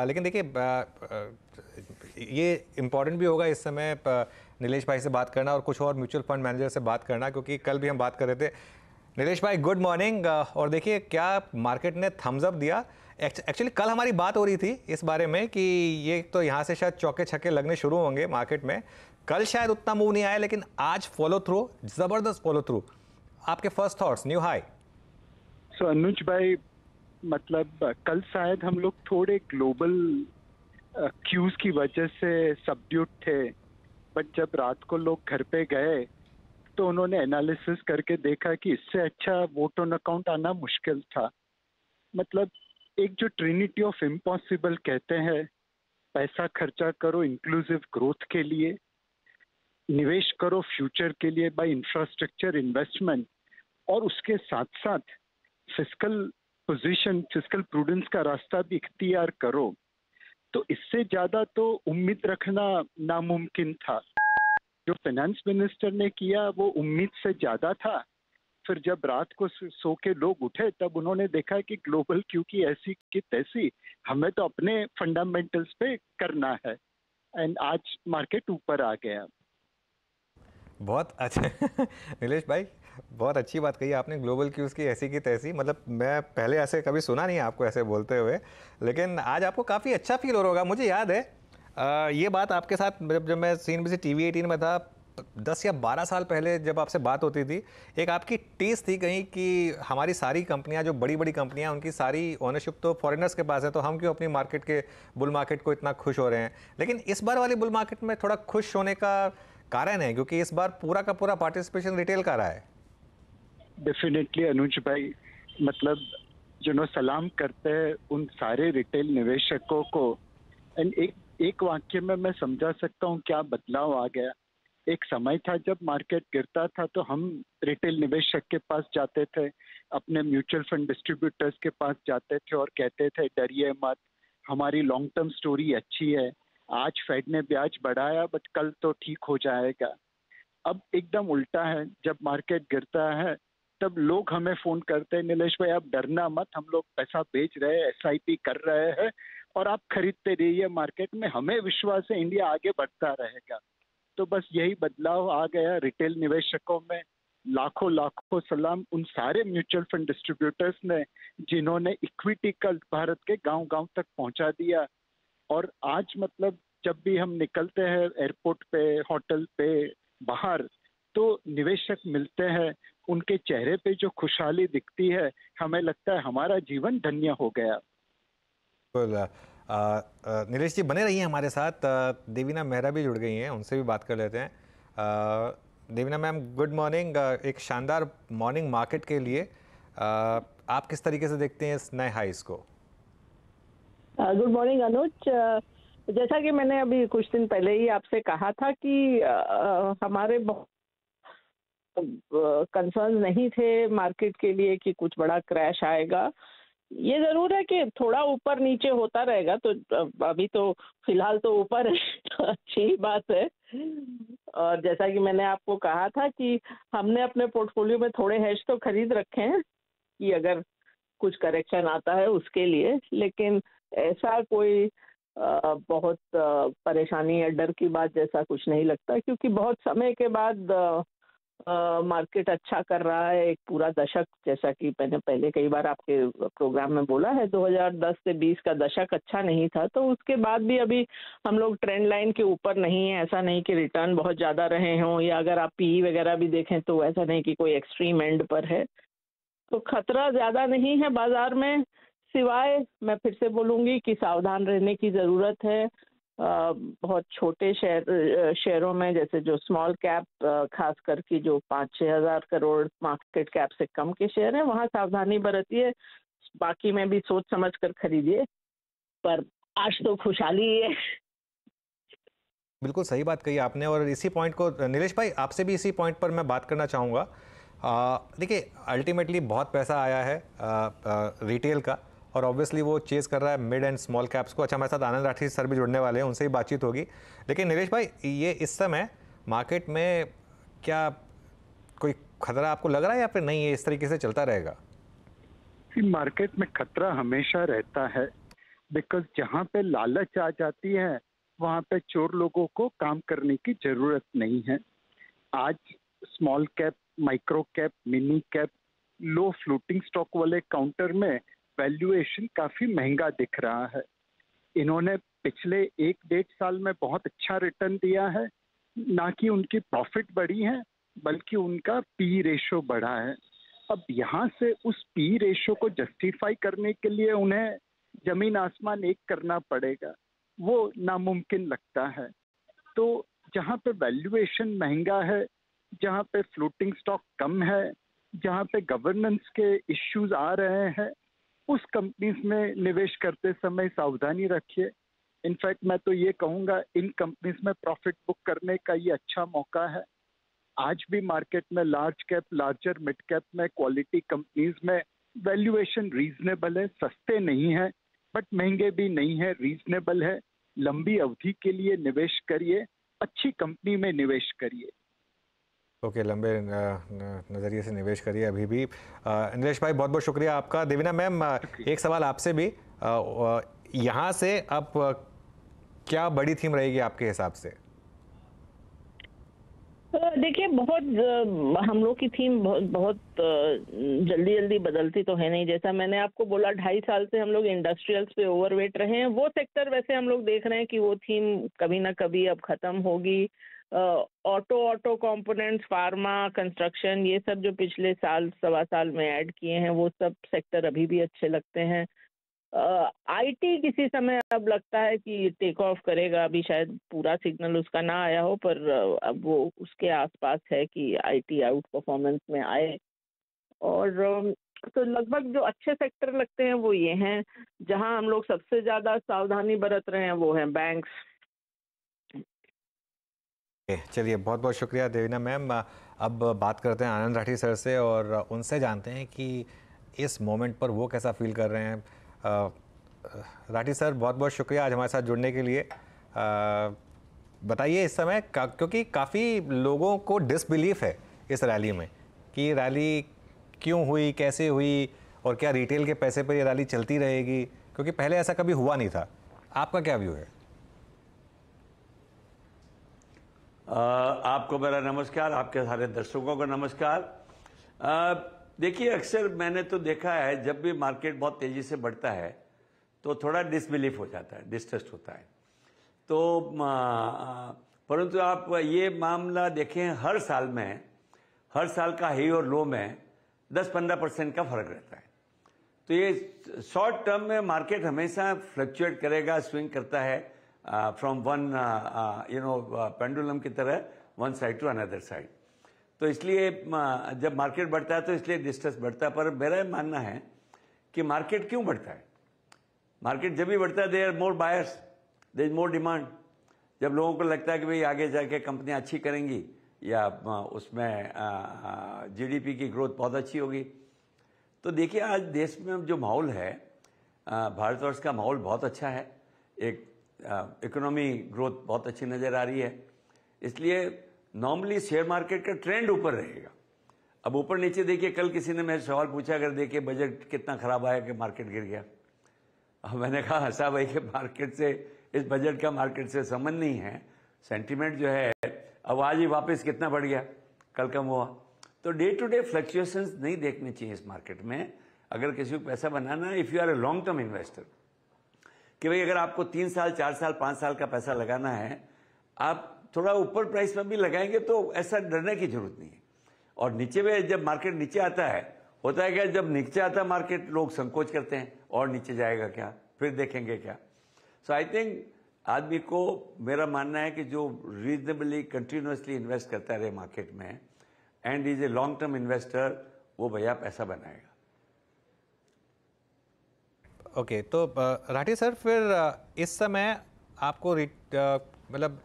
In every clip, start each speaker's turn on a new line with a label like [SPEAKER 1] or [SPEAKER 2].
[SPEAKER 1] लेकिन देखिए ये इम्पॉर्टेंट भी होगा इस समय नीलेश भाई से बात करना और कुछ और म्यूचुअल फंड मैनेजर से बात करना, क्योंकि कल भी हम बात कर रहे थे। नीलेश भाई गुड मॉर्निंग। और देखिए क्या मार्केट ने थम्स अप दिया। एक्चुअली कल हमारी बात हो रही थी इस बारे में कि ये तो यहाँ से शायद चौके छक्के लगने शुरू होंगे मार्केट में। कल शायद उतना मूव नहीं आया, लेकिन आज फॉलो थ्रू, जबरदस्त फॉलो थ्रू। आपके फर्स्ट थॉट्स, न्यू हाई।
[SPEAKER 2] सो अनुज भाई, मतलब कल शायद हम लोग थोड़े ग्लोबल क्यूज की वजह से सबड्यूट थे, बट जब रात को लोग घर पे गए तो उन्होंने एनालिसिस करके देखा कि इससे अच्छा वोट ऑन अकाउंट आना मुश्किल था। मतलब एक जो ट्रिनिटी ऑफ इम्पॉसिबल कहते हैं, पैसा खर्चा करो इंक्लूसिव ग्रोथ के लिए, निवेश करो फ्यूचर के लिए बाय इंफ्रास्ट्रक्चर इन्वेस्टमेंट, और उसके साथ साथ फिस्कल पोजीशन, फिस्कल प्रूडेंस का रास्ता भी इख्तियार करो। तो इससे ज्यादा तो उम्मीद रखना नामुमकिन था। जो फाइनेंस मिनिस्टर ने किया वो उम्मीद से ज्यादा था। फिर जब रात को सो के लोग उठे तब उन्होंने देखा कि ग्लोबल क्यू की ऐसी की तैसी, हमें तो अपने फंडामेंटल्स पे करना है, एंड आज मार्केट ऊपर आ गया।
[SPEAKER 1] बहुत अच्छा नीलेश भाई, बहुत अच्छी बात कही आपने। ग्लोबल क्यूज़ की ऐसी की तैसी, मतलब मैं पहले ऐसे कभी सुना नहीं आपको ऐसे बोलते हुए, लेकिन आज आपको काफ़ी अच्छा फील हो रहा होगा। मुझे याद है ये बात आपके साथ जब मैं CNBC TV18 में था 10 या 12 साल पहले, जब आपसे बात होती थी, एक आपकी टीस थी कहीं कि हमारी सारी कंपनियां, जो बड़ी बड़ी कंपनियां, उनकी सारी ओनरशिप तो फॉरेनर्स के पास है, तो हम क्यों अपनी मार्केट के बुल मार्केट को इतना खुश हो रहे हैं। लेकिन इस बार वाली बुल मार्केट में थोड़ा खुश होने का कारण है क्योंकि इस बार पूरा का पूरा पार्टिसिपेशन रिटेल का रहा है।
[SPEAKER 2] डेफिनेटली अनुज भाई, मतलब सलाम करते हैं उन सारे रिटेल निवेशकों को। एंड एक वाक्य में मैं समझा सकता हूँ क्या बदलाव आ गया। एक समय था जब मार्केट गिरता था तो हम रिटेल निवेशक के पास जाते थे, अपने म्यूचुअल फंड डिस्ट्रीब्यूटर्स के पास जाते थे और कहते थे डरिए मत, हमारी लॉन्ग टर्म स्टोरी अच्छी है, आज फेड ने ब्याज बढ़ाया बट कल तो ठीक हो जाएगा। अब एकदम उल्टा है, जब मार्केट गिरता है तब लोग हमें फोन करते हैं, नीलेश भाई आप डरना मत, हम लोग पैसा बेच रहे हैं, SIP कर रहे हैं और आप खरीदते रहिए मार्केट में, हमें विश्वास है इंडिया आगे बढ़ता रहेगा। तो बस यही बदलाव आ गया रिटेल निवेशकों में। लाखों लाखों सलाम उन सारे म्यूचुअल फंड डिस्ट्रीब्यूटर्स ने जिन्होंने इक्विटी का भारत के गांव गांव तक पहुंचा दिया। और आज मतलब जब भी हम निकलते हैं एयरपोर्ट पे, होटल पे, बाहर, तो निवेशक मिलते हैं, उनके चेहरे पे जो खुशहाली दिखती है, हमें लगता है हमारा जीवन धन्य हो गया।
[SPEAKER 1] नीलेश जी बने रहिए हमारे साथ। देवीना मेहरा भी जुड़ गई हैं, उनसे भी बात कर लेते हैं। Devina ma'am good morning. एक शानदार मॉर्निंग मार्केट के लिए आप किस तरीके से देखते हैं इस नए हाइस को?
[SPEAKER 3] गुड मॉर्निंग अनुज। जैसा कि मैंने अभी कुछ दिन पहले ही आपसे कहा था कि हमारे बहुत कंसर्न नहीं थे मार्केट के लिए कि कुछ बड़ा क्रैश आएगा। ये जरूर है कि थोड़ा ऊपर नीचे होता रहेगा, तो अभी तो फिलहाल तो ऊपर है तो अच्छी बात है। और जैसा कि मैंने आपको कहा था कि हमने अपने पोर्टफोलियो में थोड़े हेज तो खरीद रखे हैं कि अगर कुछ करेक्शन आता है उसके लिए, लेकिन ऐसा कोई बहुत परेशानी या डर की बात जैसा कुछ नहीं लगता, क्योंकि बहुत समय के बाद मार्केट अच्छा कर रहा है। एक पूरा दशक, जैसा कि मैंने पहले कई बार आपके प्रोग्राम में बोला है, 2010 से 20 का दशक अच्छा नहीं था, तो उसके बाद भी अभी हम लोग ट्रेंड लाइन के ऊपर नहीं है। ऐसा नहीं कि रिटर्न बहुत ज़्यादा रहे हों, या अगर आप PE वगैरह भी देखें तो ऐसा नहीं कि कोई एक्सट्रीम एंड पर है। तो खतरा ज़्यादा नहीं है बाजार में, सिवाय मैं फिर से बोलूँगी कि सावधान रहने की ज़रूरत है। बहुत छोटे शेयरों में, जैसे जो स्मॉल कैप, खास करके जो 5-6 हज़ार करोड़ मार्केट कैप से कम के शेयर हैं, वहाँ सावधानी बरतिए। बाकी में भी सोच समझ कर खरीदिए, पर आज तो खुशहाली है।
[SPEAKER 1] बिल्कुल सही बात कही आपने, और इसी पॉइंट को नीलेश भाई आपसे भी इसी पॉइंट पर मैं बात करना चाहूँगा। देखिए अल्टीमेटली बहुत पैसा आया है रिटेल का, और ऑब्वियसली वो चेज़ कर रहा है मिड एंड स्मॉल कैप्स को। अच्छा, हमारे साथ आनंद राठी सर भी जुड़ने वाले हैं, उनसे ही बातचीत होगी। लेकिन नीलेश भाई, ये इस समय मार्केट में क्या कोई खतरा आपको लग रहा है या फिर नहीं, ये इस तरीके से चलता रहेगा?
[SPEAKER 2] मार्केट में खतरा हमेशा रहता है, बिकॉज जहाँ पे लालच आ जाती है वहाँ पे चोर लोगों को काम करने की जरूरत नहीं है। आज small cap, micro cap, mini cap, low floating stock वाले काउंटर में वैल्यूएशन काफी महंगा दिख रहा है। इन्होंने पिछले 1-1.5 साल में बहुत अच्छा रिटर्न दिया है, ना कि उनकी प्रॉफिट बढ़ी है बल्कि उनका पी रेशो बढ़ा है। अब यहाँ से उस पी रेशो को जस्टिफाई करने के लिए उन्हें जमीन आसमान एक करना पड़ेगा, वो नामुमकिन लगता है। तो जहाँ पे वैल्यूएशन महंगा है, जहाँ पे फ्लोटिंग स्टॉक कम है, जहाँ पे गवर्नेंस के इश्यूज आ रहे हैं, उस कंपनीज में निवेश करते समय सावधानी रखिए। इनफैक्ट मैं तो ये कहूँगा इन कंपनीज में प्रॉफिट बुक करने का ये अच्छा मौका है। आज भी मार्केट में large cap, larger mid cap में क्वालिटी कंपनीज में वैल्यूएशन रीजनेबल है, सस्ते नहीं है बट महंगे भी नहीं है, रीजनेबल है। लंबी अवधि के लिए निवेश करिए, अच्छी कंपनी में निवेश करिए।
[SPEAKER 1] ओके, लंबे नज़रिए से निवेश करिए अभी भी। नीलेश भाई बहुत बहुत शुक्रिया आपका। देवीना मैम, एक सवाल आपसे भी, यहाँ से अब क्या बड़ी थीम रहेगी आपके हिसाब से?
[SPEAKER 3] देखिए, बहुत हम लोग की थीम बहुत जल्दी जल्दी बदलती तो है नहीं। जैसा मैंने आपको बोला, 2.5 साल से हम लोग इंडस्ट्रियल्स पे ओवरवेट रहे हैं। वो सेक्टर वैसे हम लोग देख रहे हैं कि वो थीम कभी ना कभी अब खत्म होगी। ऑटो कंपोनेंट्स, फार्मा, कंस्ट्रक्शन, ये सब जो पिछले साल सवा साल में ऐड किए हैं, वो सब सेक्टर अभी भी अच्छे लगते हैं। आईटी किसी समय अब लगता है कि टेक ऑफ करेगा। अभी शायद पूरा सिग्नल उसका ना आया हो, पर अब वो उसके आसपास है कि आईटी आउट परफॉर्मेंस में आए। और तो लगभग जो अच्छे सेक्टर लगते हैं वो ये हैं। जहां हम लोग सबसे ज्यादा सावधानी बरत रहे हैं वो हैं बैंक्स।
[SPEAKER 1] चलिए, बहुत बहुत शुक्रिया देवीना मैम। अब बात करते हैं आनंद राठी सर से और उनसे जानते हैं कि इस मोमेंट पर वो कैसा फील कर रहे हैं। राठी सर, बहुत बहुत शुक्रिया आज हमारे साथ जुड़ने के लिए। बताइए इस समय क्योंकि काफ़ी लोगों को डिसबिलीफ है इस रैली में कि रैली क्यों हुई, कैसे हुई, और क्या रिटेल के पैसे पर ये रैली चलती रहेगी, क्योंकि पहले ऐसा कभी हुआ नहीं था। आपका क्या व्यू है?
[SPEAKER 4] आपको मेरा नमस्कार, आपके सारे दर्शकों का नमस्कार। देखिए, अक्सर मैंने तो देखा है जब भी मार्केट बहुत तेजी से बढ़ता है तो थोड़ा डिसबिलीफ हो जाता है, डिस्ट्रस्ट होता है। तो परंतु आप ये मामला देखें, हर साल में, हर साल का हाई और लो में 10-15% का फर्क रहता है। तो ये शॉर्ट टर्म में मार्केट हमेशा फ्लक्चुएट करेगा, स्विंग करता है फ्रॉम वन पेंडुलम की तरह, one side to another side. तो इसलिए जब मार्केट बढ़ता है तो इसलिए डिस्ट्रेस बढ़ता है। पर मेरा मानना है कि मार्केट क्यों बढ़ता है? मार्केट जब भी बढ़ता है, there are more buyers, there is more demand. जब लोगों को लगता है कि भाई आगे जाके कंपनियां अच्छी करेंगी या उसमें जीडीपी की ग्रोथ बहुत अच्छी होगी। तो देखिए, आज देश में जो माहौल है, भारतवर्ष का माहौल बहुत अच्छा है। एक इकोनॉमी ग्रोथ बहुत अच्छी नज़र आ रही है। इसलिए नॉर्मली शेयर मार्केट का ट्रेंड ऊपर रहेगा। अब ऊपर नीचे देखिए, कल किसी ने मेरे सवाल पूछा, अगर देखिए बजट कितना खराब आया कि मार्केट गिर गया। अब मैंने कहा, हंसा भाई कि मार्केट से, इस बजट का मार्केट से संबंध नहीं है। सेंटीमेंट जो है, अब आज ही वापस कितना बढ़ गया, कल कम हुआ। तो डे टू डे फ्लक्चुएशंस नहीं देखने चाहिए इस मार्केट में। अगर किसी को पैसा बनाना है, if you are a long term investor, कि भाई अगर आपको 3 साल, 4 साल, 5 साल का पैसा लगाना है, आप थोड़ा ऊपर प्राइस में भी लगाएंगे तो ऐसा डरने की जरूरत नहीं है। और नीचे में जब मार्केट नीचे आता है, होता है क्या, जब नीचे आता है मार्केट, लोग संकोच करते हैं और नीचे जाएगा क्या, फिर देखेंगे क्या। सो आई थिंक आदमी को, मेरा मानना है कि जो रीजनेबली कंटिन्यूसली इन्वेस्ट करता रहे मार्केट में and is a long term investor, वो भैया पैसा बनाएगा।
[SPEAKER 1] ओके, तो राठी सर, फिर इस समय आपको मतलब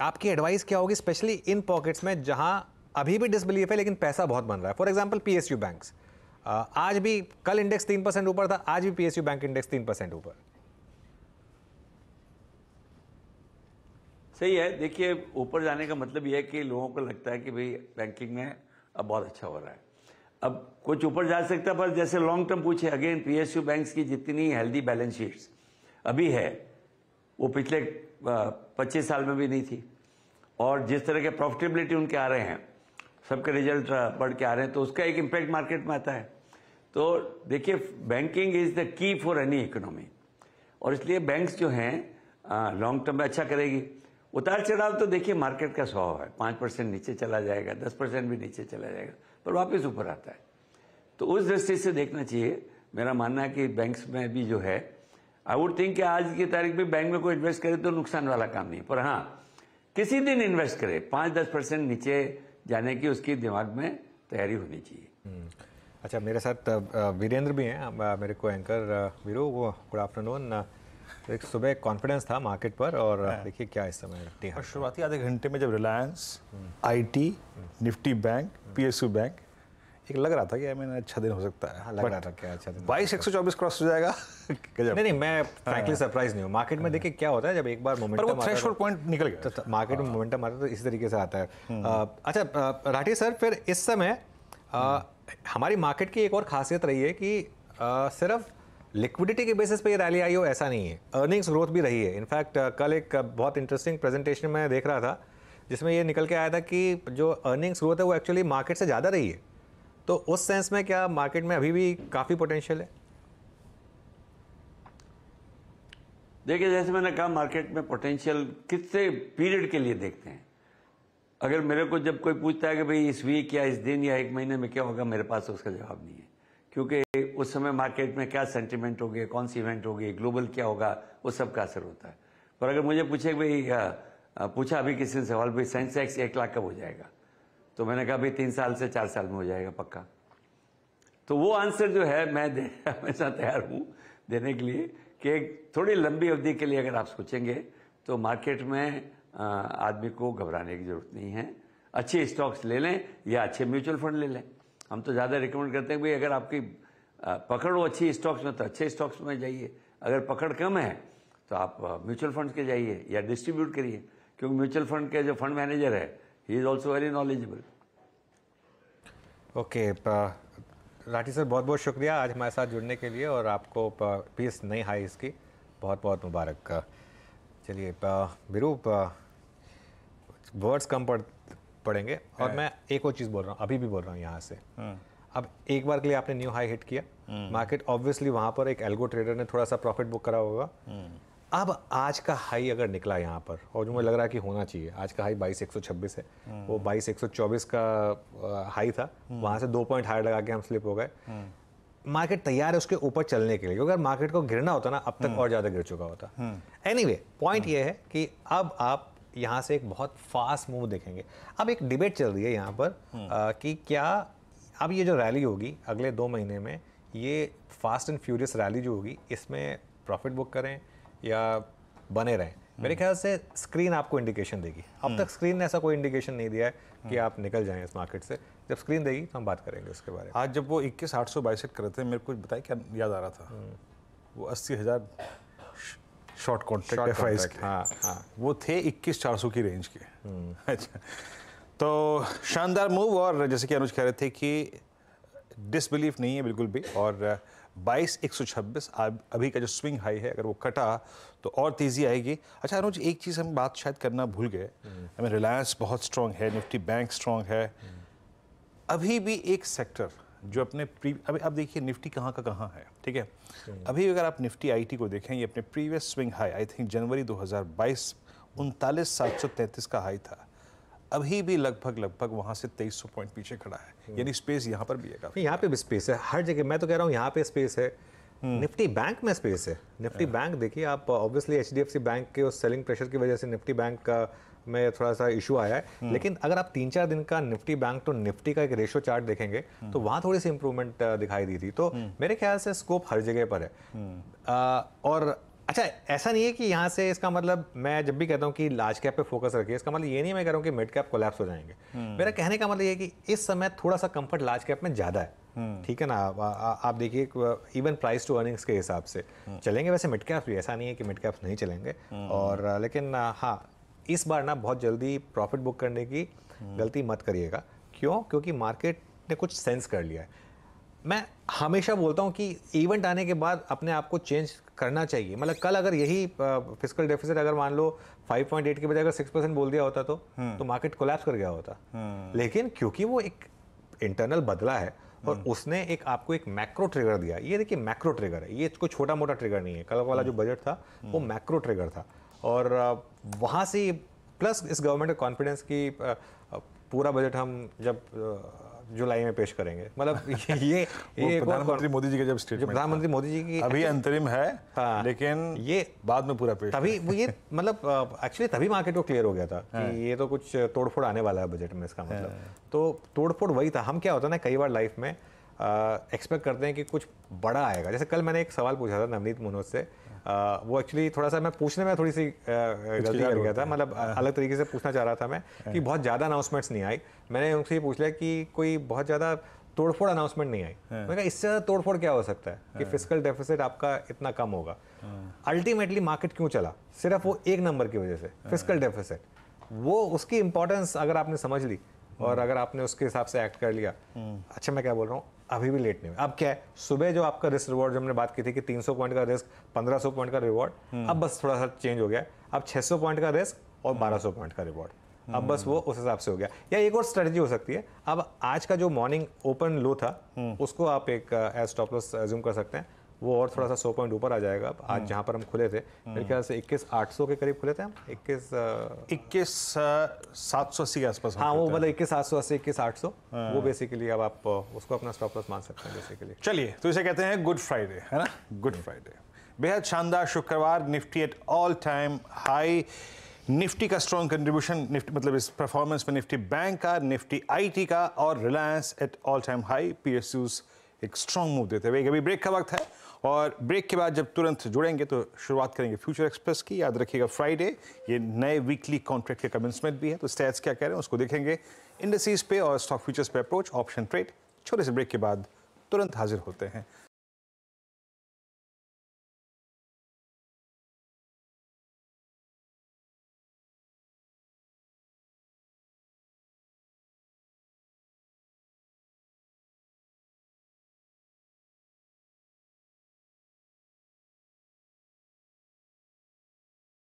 [SPEAKER 1] आपकी एडवाइस क्या होगी, स्पेशली इन पॉकेट्स में जहां अभी भी डिसबिलीफ है लेकिन पैसा बहुत बन रहा है? फॉर एग्जांपल पीएसयू बैंक्स, आज भी, कल इंडेक्स 3% ऊपर था, आज भी पीएसयू बैंक इंडेक्स 3% ऊपर।
[SPEAKER 4] सही है। देखिए, ऊपर जाने का मतलब यह है कि लोगों को लगता है कि भाई बैंकिंग में अब बहुत अच्छा हो रहा है। अब कुछ ऊपर जा सकता है, पर जैसे लॉन्ग टर्म पूछे, अगेन पीएसयू बैंक्स की जितनी हेल्दी बैलेंस शीट्स अभी है वो पिछले 25 साल में भी नहीं थी, और जिस तरह के प्रॉफिटेबिलिटी उनके आ रहे हैं, सबके रिजल्ट बढ़ के आ रहे हैं, तो उसका एक इम्पैक्ट मार्केट में आता है। तो देखिए, banking is the key for any economy, और इसलिए बैंक्स जो हैं लॉन्ग टर्म में अच्छा करेगी। उतार चढ़ाव तो देखिए मार्केट का स्वभाव है, 5% नीचे चला जाएगा, 10% भी नीचे चला जाएगा, पर वापस ऊपर आता है। तो उस दृष्टि से देखना चाहिए। मेरा मानना है कि बैंक्स में भी जो है, आई वुड थिंक कि आज की तारीख में बैंक में कोई इन्वेस्ट करे तो नुकसान वाला काम नहीं, पर हाँ किसी दिन इन्वेस्ट करे 5-10% नीचे जाने की उसकी दिमाग में तैयारी होनी चाहिए।
[SPEAKER 1] अच्छा, मेरे साथ वीरेंद्र भी हैं, मेरे को एंकर वीरू, वो गुड आफ्टरनून। एक सुबह कॉन्फिडेंस था मार्केट पर, और देखिए क्या इस समय
[SPEAKER 5] और शुरुआती आधे घंटे में जब Reliance, IT, Nifty bank, PSU bank, एक लग रहा था कि मैंने अच्छा दिन हो सकता है।
[SPEAKER 1] हाँ, लग रहा था क्या अच्छा दिन
[SPEAKER 5] 22,124 क्रॉस हो जाएगा।
[SPEAKER 1] नहीं, मैं फ्रैंकली सरप्राइज नहीं हूँ। मार्केट में देखिए क्या होता है, जब एक बार मोमेंटम आता है,
[SPEAKER 5] थ्रेशोल्ड पॉइंट निकल गया,
[SPEAKER 1] तो मार्केट में मोमेंटम आता है तो इसी तरीके से आता है। अच्छा राठी सर, फिर इस समय हमारी मार्केट की एक और खासियत रही है कि सिर्फ लिक्विडिटी के बेसिस पे ये रैली आई हो ऐसा नहीं है, अर्निंग्स ग्रोथ भी रही है। इनफैक्ट कल एक बहुत इंटरेस्टिंग प्रेजेंटेशन में देख रहा था जिसमें ये निकल के आया था कि जो अर्निंग्स ग्रोथ है वो एक्चुअली मार्केट से ज़्यादा रही है। तो उस सेंस में क्या मार्केट में अभी भी काफ़ी पोटेंशियल है?
[SPEAKER 4] देखिए, जैसे मैंने कहा, मार्केट में पोटेंशियल कितने पीरियड के लिए देखते हैं। अगर मेरे को जब कोई पूछता है कि भाई इस वीक या इस दिन या एक महीने में क्या होगा, मेरे पास उसका जवाब नहीं है, क्योंकि उस समय मार्केट में क्या सेंटिमेंट होगी, कौन सी इवेंट होगी, ग्लोबल क्या होगा, वो सब का असर होता है। पर अगर मुझे पूछे भाई, पूछा अभी किसी ने सवाल, भाई सेंसेक्स 1 लाख कब हो जाएगा, तो मैंने कहा भाई 3 साल से 4 साल में हो जाएगा पक्का। तो वो आंसर जो है मैं हमेशा तैयार हूँ देने के लिए कि एक थोड़ी लंबी अवधि के लिए अगर आप सोचेंगे तो मार्केट में आदमी को घबराने की जरूरत नहीं है। अच्छे स्टॉक्स ले लें या अच्छे म्यूचुअल फंड ले लें। हम तो ज़्यादा रिकमेंड करते हैं भाई, अगर आपकी पकड़ हो अच्छी स्टॉक्स में तो अच्छे स्टॉक्स में जाइए, अगर पकड़ कम है तो आप म्यूचुअल फंड्स के जाइए या डिस्ट्रीब्यूट करिए, क्योंकि म्यूचुअल फंड के जो फंड मैनेजर है he is also very knowledgeable.
[SPEAKER 1] Okay, Rathi sir बहुत बहुत शुक्रिया आज हमारे साथ जुड़ने के लिए, और आपको पीस नई हाई इसकी बहुत बहुत मुबारक। चलिए वीरू, वर्ड्स कम पड़ेंगे, और मैं एक और चीज़ बोल रहा हूँ, अभी भी बोल रहा हूँ यहाँ से। अब एक बार के लिए आपने न्यू हाई हिट किया, मार्केट ऑब्वियसली वहाँ पर एक एल्गो ट्रेडर ने थोड़ा सा प्रॉफिट बुक करा होगा। अब आज का हाई अगर निकला यहाँ पर, और जो मुझे लग रहा है कि होना चाहिए, आज का हाई 22,126 है, वो 22,124 का हाई था, वहाँ से 2 पॉइंट हायर लगा के हम स्लिप हो गए। मार्केट तैयार है उसके ऊपर चलने के लिए, क्योंकि अगर मार्केट को गिरना होता ना अब तक और ज़्यादा गिर चुका होता। एनीवे, पॉइंट ये है कि अब आप यहाँ से एक बहुत फास्ट मूव देखेंगे। अब एक डिबेट चल रही है यहाँ पर कि क्या अब ये जो रैली होगी अगले 2 महीने में, ये फास्ट एंड फ्यूरियस रैली जो होगी, इसमें प्रॉफिट बुक करें या बने रहें। मेरे ख्याल से स्क्रीन आपको इंडिकेशन देगी। अब तक स्क्रीन ने ऐसा कोई इंडिकेशन नहीं दिया है कि आप निकल जाएं इस मार्केट से। जब स्क्रीन देगी तो हम बात करेंगे उसके बारे में।
[SPEAKER 5] आज जब वो 21,822 कर रहे थे, मेरे को बताया क्या याद आ रहा था, वो 80,000 शॉर्ट कॉन्ट्रैक्ट एफआईज के,
[SPEAKER 1] हाँ,
[SPEAKER 5] वो थे 21,400 की रेंज के। अच्छा, तो शानदार मूव। और जैसे कि अनुज कह रहे थे कि डिसबिलीफ नहीं है बिल्कुल भी, और 22,126 अभी का जो स्विंग हाई है, अगर वो कटा तो और तेज़ी आएगी। अच्छा अनुज, एक चीज़ हम बात शायद करना भूल गए, हमें रिलायंस बहुत स्ट्रॉन्ग है, निफ्टी बैंक स्ट्रॉन्ग है, अभी भी एक सेक्टर जो अपने अभी अब देखिए निफ्टी कहाँ का कहाँ है, ठीक है। अभी अगर आप निफ्टी आईटी को देखें, ये अपने previous swing high, I think January 2022 39,733 का हाई था, अभी भी लगभग वहाँ से 2300 पॉइंट पीछे खड़ा है। यानी स्पेस यहाँ पर भी है काफी।
[SPEAKER 1] यहाँ पे भी स्पेस है हर जगह। मैं तो कह रहा हूँ यहाँ पे स्पेस है, निफ्टी बैंक में स्पेस है। निफ्टी बैंक देखिए आप, ऑब्वियसली एचडीएफसी बैंक के उस सेलिंग प्रेशर की वजह से निफ्टी बैंक का में थोड़ा सा इशू आया है, लेकिन अगर आप 3-4 दिन का निफ्टी बैंक तो निफ्टी का एक रेशो चार्ट देखेंगे तो वहाँ थोड़ी सी इंप्रूवमेंट दिखाई दी थी। तो मेरे ख्याल से स्कोप हर जगह पर है। और अच्छा, ऐसा नहीं है कि यहाँ से, इसका मतलब मैं जब भी कहता हूँ कि लार्ज कैप पे फोकस रखिए, इसका मतलब ये नहीं मैं कह रहा हूँ कि मिड कैप कोलैप्स हो जाएंगे। मेरा कहने का मतलब ये है कि इस समय थोड़ा सा कंफर्ट लार्ज कैप में ज़्यादा है, ठीक है ना। आप देखिए इवन प्राइस टू अर्निंग्स के हिसाब से चलेंगे, वैसे मिड कैप्स भी, ऐसा नहीं है कि मिड कैप्स नहीं चलेंगे। और लेकिन हाँ, इस बार ना बहुत जल्दी प्रॉफिट बुक करने की गलती मत करिएगा। क्यों? क्योंकि मार्केट ने कुछ सेंस कर लिया है। मैं हमेशा बोलता हूँ कि इवेंट आने के बाद अपने आप को चेंज करना चाहिए। मतलब कल अगर यही फिस्कल डेफिसिट अगर मान लो 5.8 के बजाय अगर 6% बोल दिया होता तो मार्केट कोलैप्स कर गया होता। लेकिन क्योंकि वो एक इंटरनल बदला है और उसने एक आपको एक मैक्रो ट्रिगर दिया। ये देखिए मैक्रो ट्रिगर है, ये कोई छोटा मोटा ट्रिगर नहीं है। कल वाला जो बजट था वो मैक्रो ट्रिगर था और वहाँ से प्लस इस गवर्नमेंट का कॉन्फिडेंस की पूरा बजट हम जब जुलाई में पेश करेंगे। मतलब ये
[SPEAKER 5] प्रधानमंत्री मोदी जी का जब स्टेटमेंट,
[SPEAKER 1] प्रधानमंत्री मोदी जी की
[SPEAKER 5] अभी अंतरिम है,
[SPEAKER 1] हाँ,
[SPEAKER 5] लेकिन
[SPEAKER 1] ये
[SPEAKER 5] बाद में पूरा पेश
[SPEAKER 1] तभी वो ये मतलब एक्चुअली तभी मार्केट को क्लियर हो गया था कि ये तो कुछ तोड़फोड़ आने वाला है बजट में। इसका मतलब तो तोड़फोड़ वही था। हम क्या होता है ना, कई बार लाइफ में एक्सपेक्ट करते हैं कि कुछ बड़ा आएगा। जैसे कल मैंने एक सवाल पूछा था नवनीत मनोज से, वो एक्चुअली थोड़ा सा मैं पूछने में थोड़ी सी गलती कर गया था। मतलब अलग तरीके से पूछना चाह रहा था मैं कि बहुत ज़्यादा अनाउंसमेंट्स नहीं आई। मैंने उनसे ये पूछ लिया कि कोई बहुत ज़्यादा तोड़फोड़ अनाउंसमेंट नहीं आई। मैंने कहा इससे ज़्यादा तोड़फोड़ क्या हो सकता है कि फिस्कल डेफिसिट आपका इतना कम होगा। अल्टीमेटली मार्केट क्यों चला? सिर्फ वो एक नंबर की वजह से, फिस्कल डेफिसिट। वो उसकी इंपॉर्टेंस अगर आपने समझ ली और अगर आपने उसके हिसाब से एक्ट कर लिया, अच्छा मैं क्या बोल रहा हूँ, अभी भी लेट नहीं हुआ। अब क्या है, सुबह जो आपका रिस्क रिवॉर्ड जो हमने बात की थी कि 300 पॉइंट का रिस्क 1500 पॉइंट का रिवॉर्ड, अब बस थोड़ा सा चेंज हो गया। अब 600 पॉइंट का रिस्क और 1200 पॉइंट का रिवॉर्ड, अब बस वो उस हिसाब से हो गया। या एक और स्ट्रेटजी हो सकती है, अब आज का जो मॉर्निंग ओपन लो था उसको आप एक एज स्टॉप लॉस अज्यूम कर सकते हैं। वो और थोड़ा सा 100 पॉइंट ऊपर आ जाएगा। आज जहां पर हम खुले थे मेरे ख्याल से 21,800 के करीब खुले थे हम,
[SPEAKER 5] 21,780 के आसपास।
[SPEAKER 1] हाँ, वो मतलब 21,780 21,800 वो बेसिकली अब आप उसको अपना स्टॉप लॉस मान सकते हैं बेसिकली।
[SPEAKER 5] चलिए, तो इसे कहते हैं गुड फ्राइडे, है ना? गुड फ्राइडे, बेहद शानदार शुक्रवार, Nifty at all time high. Nifty का स्ट्रॉन्ग कंट्रीब्यूशन, निफ्टी मतलब इस परफॉर्मेंस में निफ्टी बैंक का, निफ्टी आईटी का और Reliance at all time high. PSUs एक स्ट्रॉन्ग मूव देते हुए। अभी ब्रेक का वक्त है और ब्रेक के बाद जब तुरंत जुड़ेंगे तो शुरुआत करेंगे फ्यूचर एक्सप्रेस की। याद रखिएगा फ्राइडे ये नए वीकली कॉन्ट्रैक्ट के कमेंसमेंट भी है, तो स्टैट्स क्या कह रहे हैं उसको देखेंगे। इंडस्ट्रीज पे और स्टॉक फ्यूचर्स पे अप्रोच, ऑप्शन ट्रेड। छोटे से ब्रेक के बाद तुरंत हाजिर होते हैं।